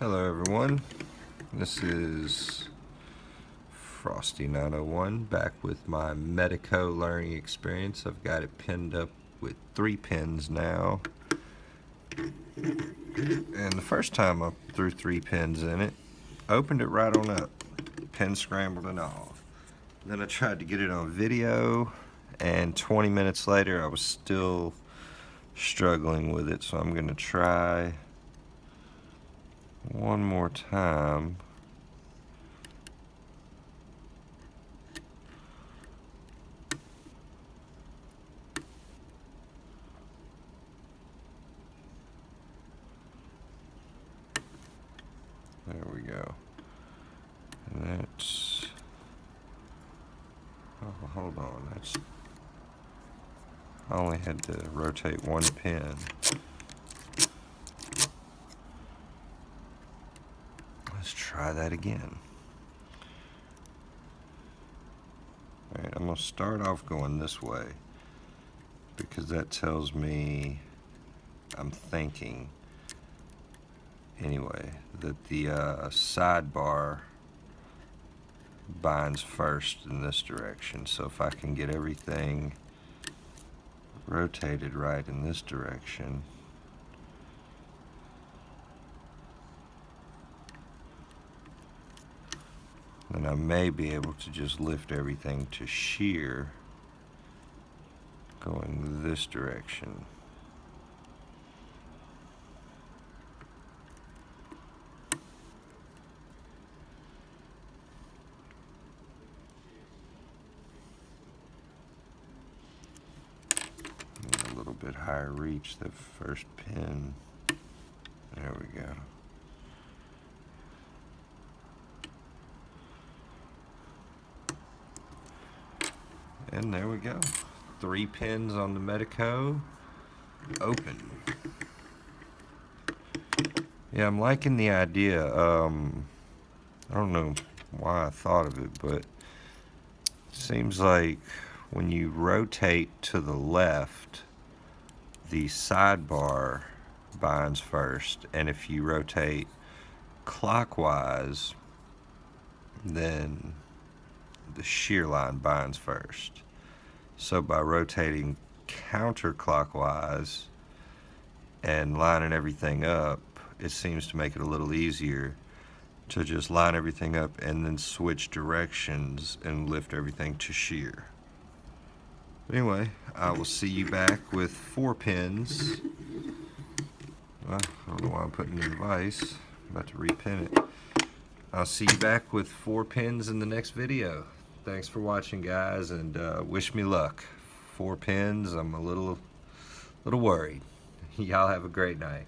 Hello everyone, this is Frosty901 back with my Medeco learning experience. I've got it pinned up with 3 pins now, and the first time I threw 3 pins in it, opened it right on up, pin scrambled and all. Then I tried to get it on video, and 20 minutes later I was still struggling with it, so I'm going to try one more time. There we go. And that's, oh, hold on, that's, I only had to rotate 1 pin. Let's try that again. Alright, I'm going to start off going this way because that tells me I'm thinking anyway that the sidebar binds first in this direction. So if I can get everything rotated right in this direction, then I may be able to just lift everything to shear going this direction. A little bit higher reach, the first pin. There we go. And there we go. 3 pins on the Medeco. Open. Yeah, I'm liking the idea. I don't know why I thought of it, but it seems like when you rotate to the left, the sidebar binds first, and if you rotate clockwise, then the shear line binds first. So by rotating counterclockwise and lining everything up, it seems to make it a little easier to just line everything up and then switch directions and lift everything to shear. Anyway, I will see you back with 4 pins. Well, I don't know why I'm putting the device. I'm about to repin it. I'll see you back with 4 pins in the next video. Thanks for watching, guys, and wish me luck. 4 pins, I'm a little worried. Y'all have a great night.